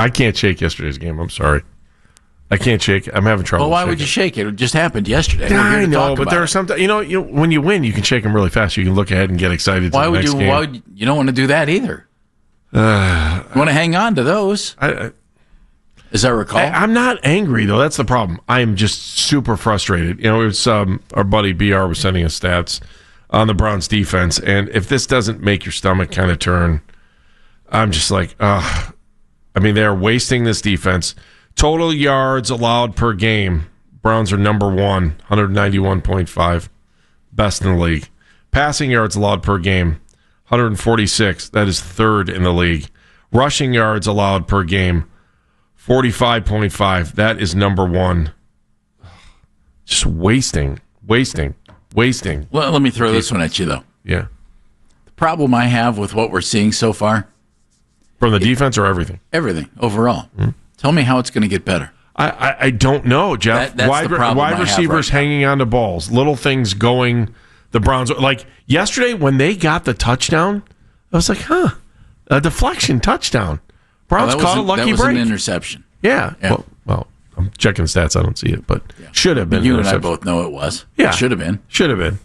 I can't shake yesterday's game. I'm sorry. I can't shake it. I'm having trouble. Well, why would you shake it? It just happened yesterday. I know, but there are some. When you win, you can shake them really fast. You can look ahead and get excited. Why would you don't want to do that either? You want to hang on to those. As I recall, I'm not angry though. That's the problem. I am just super frustrated. It was our buddy BR was sending us stats on the Browns defense, and if this doesn't make your stomach kind of turn, I'm just like, ugh. I mean, they're wasting this defense. Total yards allowed per game, Browns are number 1, 191.5, best in the league. Passing yards allowed per game, 146, that is third in the league. Rushing yards allowed per game, 45.5, that is number 1. Just wasting. Well, let me throw this one at you, though. Yeah. The problem I have with what we're seeing so far. From the defense or everything? Everything, overall. Mm-hmm. Tell me how it's going to get better. I don't know, Jeff. That's the problem wide receivers hanging on to balls, little things going. The Browns, like yesterday when they got the touchdown, I was like, a deflection touchdown. Browns caught a lucky break. That was an interception. Yeah. Well, I'm checking stats. I don't see it, but should have been. You and I both know it was. Yeah. It should have been. Should have been.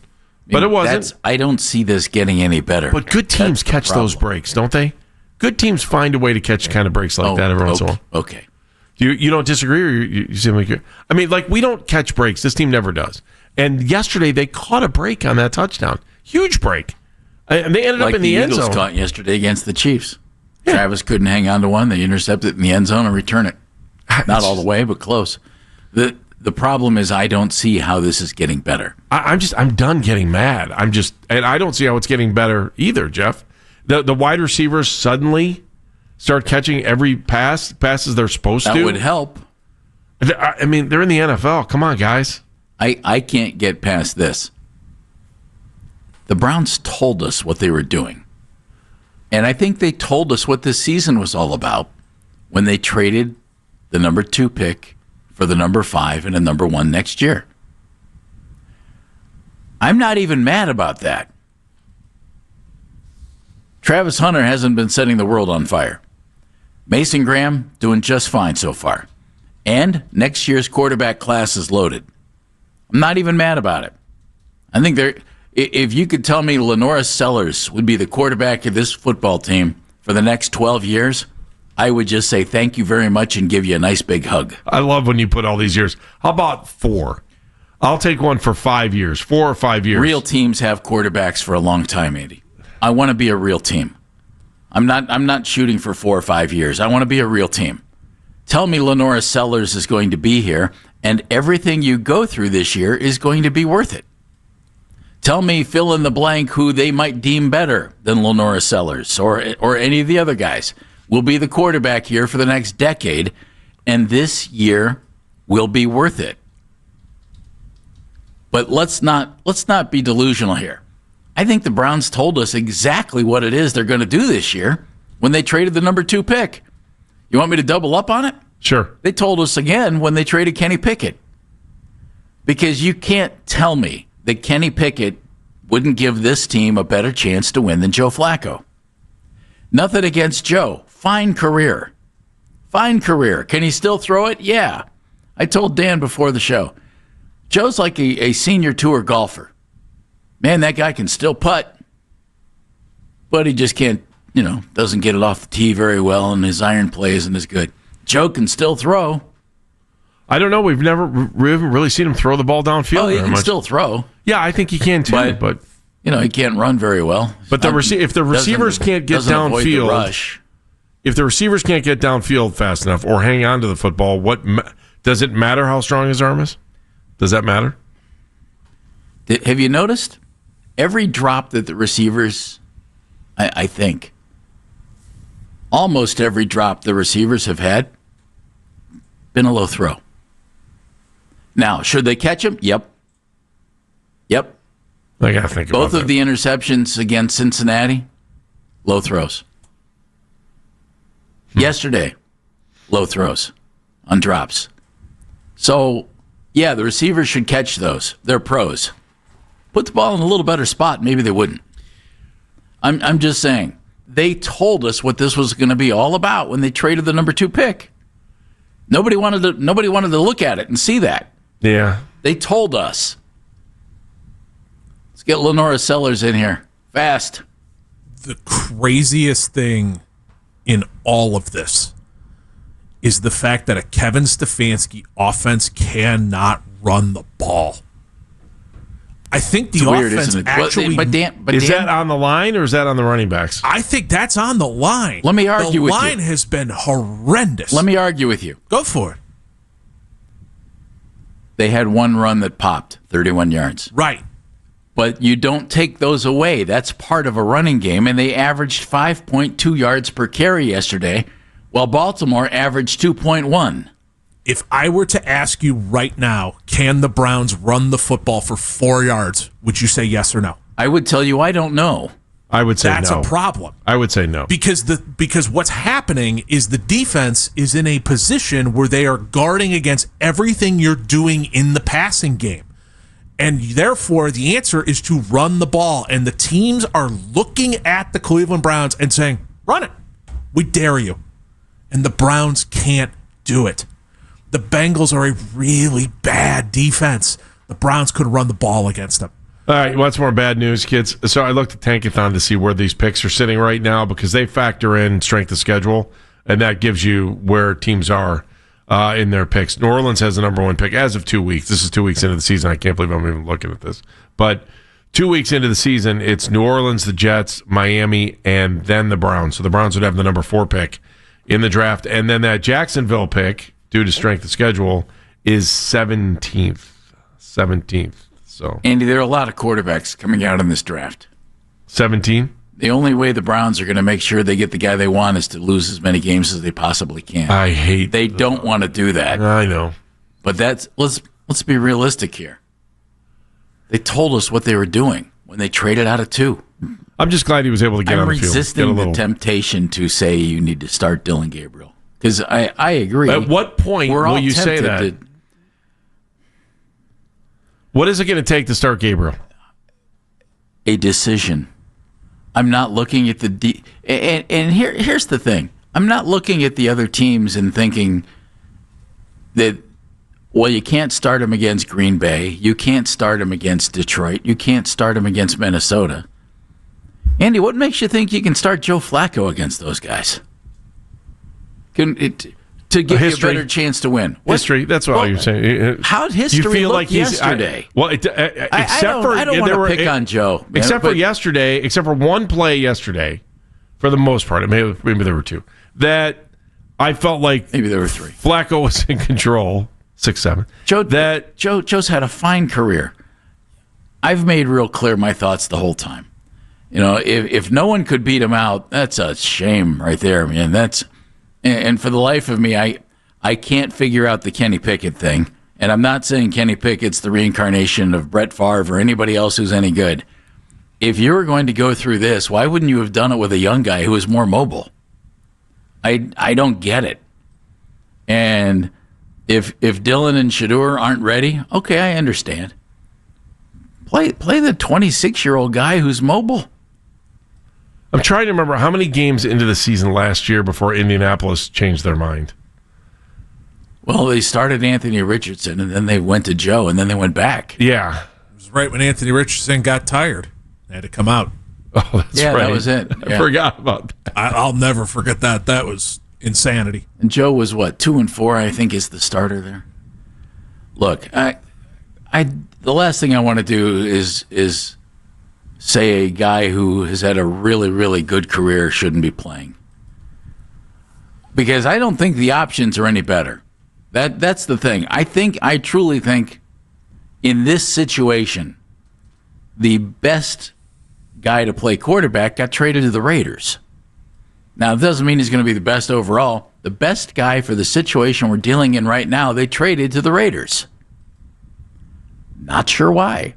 But it wasn't. I don't see this getting any better. But good teams catch those breaks, don't they? Good teams find a way to catch kind of breaks like that every once in a while. Okay. You don't disagree, or you seem like you're... I mean, like, we don't catch breaks. This team never does. And yesterday, they caught a break on that touchdown. Huge break. And they ended up in the end zone. Like the Eagles caught yesterday against the Chiefs. Yeah. Travis couldn't hang on to one. They intercept it in the end zone and return it. Not all the way, but close. The problem is I don't see how this is getting better. I'm done getting mad. And I don't see how it's getting better either, Jeff. The wide receivers suddenly start catching every passes they're supposed to. That would help. I mean, they're in the NFL. Come on, guys. I can't get past this. The Browns told us what they were doing. And I think they told us what this season was all about when they traded the number 2 pick for the number 5 and a number 1 next year. I'm not even mad about that. Travis Hunter hasn't been setting the world on fire. Mason Graham doing just fine so far. And next year's quarterback class is loaded. I'm not even mad about it. I think if you could tell me Lenora Sellers would be the quarterback of this football team for the next 12 years, I would just say thank you very much and give you a nice big hug. I love when you put all these years. How about 4? I'll take one for 5 years, 4 or 5 years. Real teams have quarterbacks for a long time, Andy. I want to be a real team. I'm not shooting for 4 or 5 years. I want to be a real team. Tell me Lenora Sellers is going to be here, and everything you go through this year is going to be worth it. Tell me fill in the blank who they might deem better than Lenora Sellers or any of the other guys will be the quarterback here for the next decade, and this year will be worth it. But let's not be delusional here. I think the Browns told us exactly what it is they're going to do this year when they traded the number 2 pick. You want me to double up on it? Sure. They told us again when they traded Kenny Pickett. Because you can't tell me that Kenny Pickett wouldn't give this team a better chance to win than Joe Flacco. Nothing against Joe. Fine career. Fine career. Can he still throw it? Yeah. I told Dan before the show, Joe's like a senior tour golfer. Man, that guy can still putt, but he just can't, doesn't get it off the tee very well, and his iron play isn't as good. Joe can still throw. I don't know. We haven't really seen him throw the ball downfield. Oh, he can still throw. Yeah, I think he can too. But he can't run very well. But if the receivers can't get downfield, if the receivers can't get downfield fast enough or hang on to the football, does it matter how strong his arm is? Does that matter? Have you noticed? Every drop that the receivers, I think, almost every drop the receivers have had, been a low throw. Now, should they catch him? Yep. I got to think about both of the interceptions against Cincinnati, low throws. Yesterday, low throws on drops. So, yeah, the receivers should catch those. They're pros. Put the ball in a little better spot, maybe they wouldn't. I'm just saying, they told us what this was going to be all about when they traded the number 2 pick. Nobody wanted to look at it and see that. Yeah. They told us. Let's get Lenora Sellers in here. Fast. The craziest thing in all of this is the fact that a Kevin Stefanski offense cannot run the ball. I think the offense actually... Is that on the line or is that on the running backs? I think that's on the line. Let me argue with you. The line has been horrendous. Let me argue with you. Go for it. They had one run that popped, 31 yards. Right. But you don't take those away. That's part of a running game, and they averaged 5.2 yards per carry yesterday, while Baltimore averaged 2.1. If I were to ask you right now, can the Browns run the football for 4 yards, would you say yes or no? I would tell you I don't know. I would say That's no. a problem. I would say no. Because what's happening is the defense is in a position where they are guarding against everything you're doing in the passing game. And therefore, the answer is to run the ball. And the teams are looking at the Cleveland Browns and saying, run it. We dare you. And the Browns can't do it. The Bengals are a really bad defense. The Browns could run the ball against them. All right, what's more bad news, kids? So I looked at Tankathon to see where these picks are sitting right now because they factor in strength of schedule, and that gives you where teams are in their picks. New Orleans has the number 1 pick as of 2 weeks. This is 2 weeks into the season. I can't believe I'm even looking at this. But 2 weeks into the season, it's New Orleans, the Jets, Miami, and then the Browns. So the Browns would have the number 4 pick in the draft. And then that Jacksonville pick, due to strength of schedule, is 17th. 17th. So Andy, there are a lot of quarterbacks coming out in this draft. 17? The only way the Browns are going to make sure they get the guy they want is to lose as many games as they possibly can. I hate They don't want to do that. I know. But let's be realistic here. They told us what they were doing when they traded out of 2. I'm just glad he was able to get on the field. I'm resisting the temptation to say you need to start Dylan Gabriel. Because I agree. At what point will you say that? What is it going to take to start Gabriel? A decision. I'm not looking at and here's the thing. I'm not looking at the other teams and thinking that, well, you can't start him against Green Bay. You can't start him against Detroit. You can't start him against Minnesota. Andy, what makes you think you can start Joe Flacco against those guys? To give you a better chance to win. History. That's all you're saying. How'd history look yesterday? I don't want to pick on Joe. Except for yesterday, except for one play yesterday, for the most part, maybe there were 2, that I felt like maybe there were 3. Flacco was in control. 6-7. Joe's had a fine career. I've made real clear my thoughts the whole time. You know, if no one could beat him out, that's a shame right there, man. And for the life of me, I can't figure out the Kenny Pickett thing. And I'm not saying Kenny Pickett's the reincarnation of Brett Favre or anybody else who's any good. If you were going to go through this, why wouldn't you have done it with a young guy who was more mobile? I don't get it. And if Dylan and Shadur aren't ready, okay, I understand. Play the 26-year-old guy who's mobile. I'm trying to remember how many games into the season last year before Indianapolis changed their mind. Well, they started Anthony Richardson, and then they went to Joe, and then they went back. Yeah. It was right when Anthony Richardson got tired. They had to come out. Oh, that's right. That was it. I forgot about that. I'll never forget that. That was insanity. And Joe was, 2-4, I think, is the starter there. Look, the last thing I want to do is say a guy who has had a really, really good career shouldn't be playing. Because I don't think the options are any better. That's the thing. I truly think in this situation, the best guy to play quarterback got traded to the Raiders. Now, it doesn't mean he's going to be the best overall. The best guy for the situation we're dealing in right now, they traded to the Raiders. Not sure why.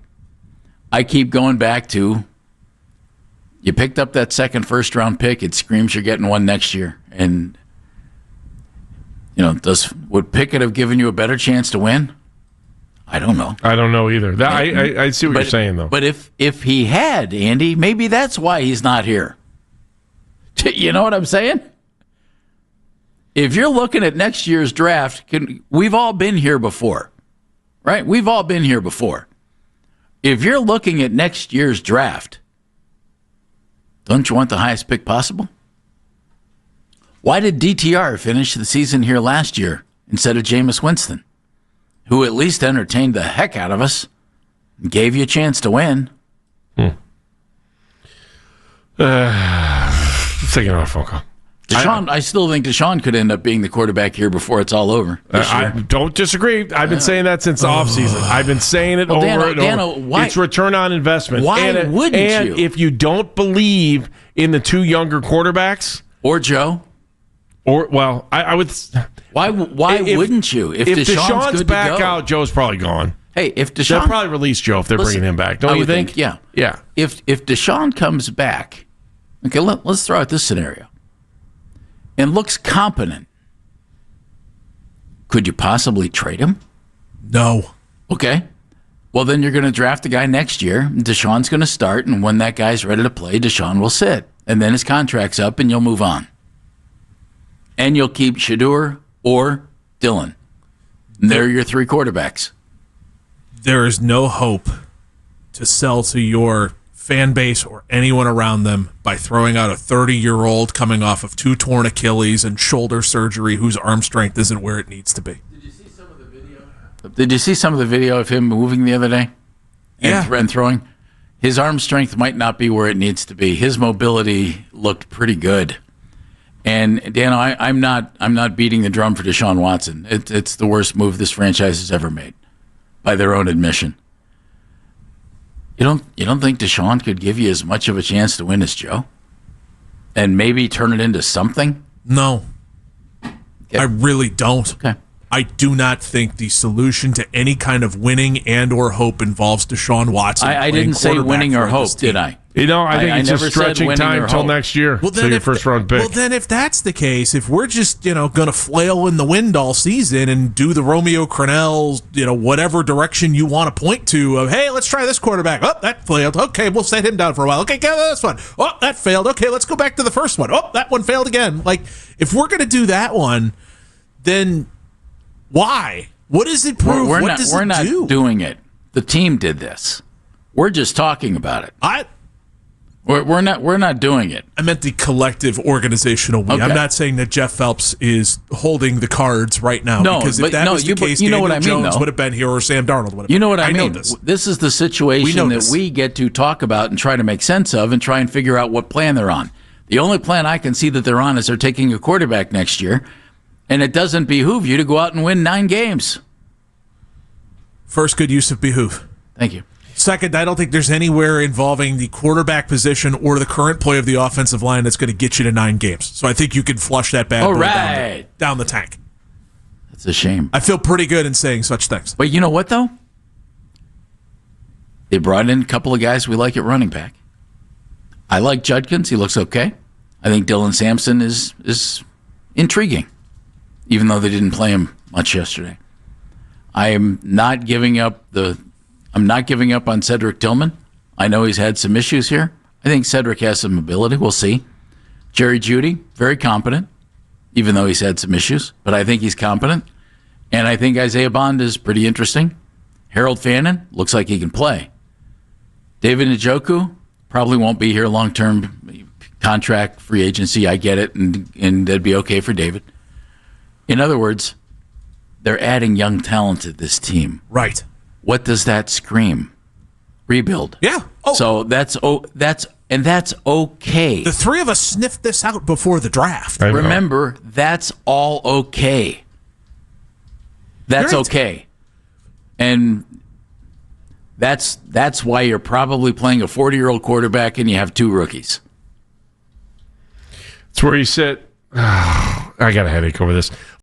I keep going back to, you picked up that second first-round pick. It screams you're getting one next year. And, would Pickett have given you a better chance to win? I don't know. I don't know either. I see what you're saying, though. But if he had, Andy, maybe that's why he's not here. You know what I'm saying? If you're looking at next year's draft, we've all been here before, right? We've all been here before. If you're looking at next year's draft, don't you want the highest pick possible? Why did DTR finish the season here last year instead of Jameis Winston, who at least entertained the heck out of us and gave you a chance to win? Taking on a phone call. Deshaun, I still think Deshaun could end up being the quarterback here before it's all over. I don't disagree. I've been saying that since the offseason. I've been saying it over and over. Why, it's return on investment. Why wouldn't you? And if you don't believe in the two younger quarterbacks, or Joe, I would. Why wouldn't you? If Deshaun's good back to go. out, Joe's probably gone. Hey, if Deshaun, they'll probably release Joe if they're bringing him back. Don't you think? Yeah. Yeah. If Deshaun comes back, okay, let's throw out this scenario, and looks competent, could you possibly trade him? No. Okay. Well, then you're going to draft the guy next year. Deshaun's going to start, and when that guy's ready to play, Deshaun will sit. And then his contract's up, and you'll move on. And you'll keep Shadur or Dillon. And they're your three quarterbacks. There is no hope to sell to your fan base or anyone around them by throwing out a 30-year-old coming off of 2 torn Achilles and shoulder surgery whose arm strength isn't where it needs to be. Did you see some of the video of him moving the other day? And throwing? His arm strength might not be where it needs to be. His mobility looked pretty good. And Dan, I'm not beating the drum for Deshaun Watson. It's the worst move this franchise has ever made, by their own admission. You don't think Deshaun could give you as much of a chance to win as Joe, and maybe turn it into something? No, I really don't. Okay. I do not think the solution to any kind of winning and or hope involves Deshaun Watson. I didn't say winning or hope, did I? I think it's just stretching time until next year. Well, then your first round pick. Well, then if that's the case, if we're just going to flail in the wind all season and do the Romeo Crennel, whatever direction you want to point to of, hey, let's try this quarterback. Oh, that failed. Okay, we'll set him down for a while. Okay, get this one. Oh, that failed. Okay, let's go back to the first one. Oh, that one failed again. Like, if we're going to do that one, then why? What does it prove? What does it do? We're not doing it. The team did this. We're just talking about it. We're not doing it. I meant the collective organizational we. Okay. I'm not saying that Jeff Phelps is holding the cards right now. No, because if that was the case, you know what I Daniel mean, Jones though. would have been here, or Sam Darnold would have been. You know what I mean? Know this is the situation that we get to talk about and try to make sense of and try and figure out what plan they're on. The only plan I can see that they're on is they're taking a quarterback next year, and it doesn't behoove you to go out and win 9 games. First, good use of behoove. Thank you. Second, I don't think there's anywhere involving the quarterback position or the current play of the offensive line that's going to get you to 9 games. So I think you can flush that bad boy down the tank. That's a shame. I feel pretty good in saying such things. But you know what, though? They brought in a couple of guys we like at running back. I like Judkins. He looks okay. I think Dylan Sampson is intriguing, even though they didn't play him much yesterday. I'm not giving up on Cedric Tillman. I know he's had some issues here. I think Cedric has some ability. We'll see. Jerry Jeudy, very competent, even though he's had some issues, but I think he's competent. And I think Isaiah Bond is pretty interesting. Harold Fannin looks like he can play. David Njoku probably won't be here long-term contract, free agency. I get it, and that'd be okay for David. In other words, they're adding young talent to this team. Right. What does that scream? Rebuild. Yeah. Oh. So that's okay. The three of us sniffed this out before the draft. Remember, that's all okay. That's Right. okay. And that's why you're probably playing a 40-year-old quarterback and you have 2 rookies. It's where you sit. I got a headache over this.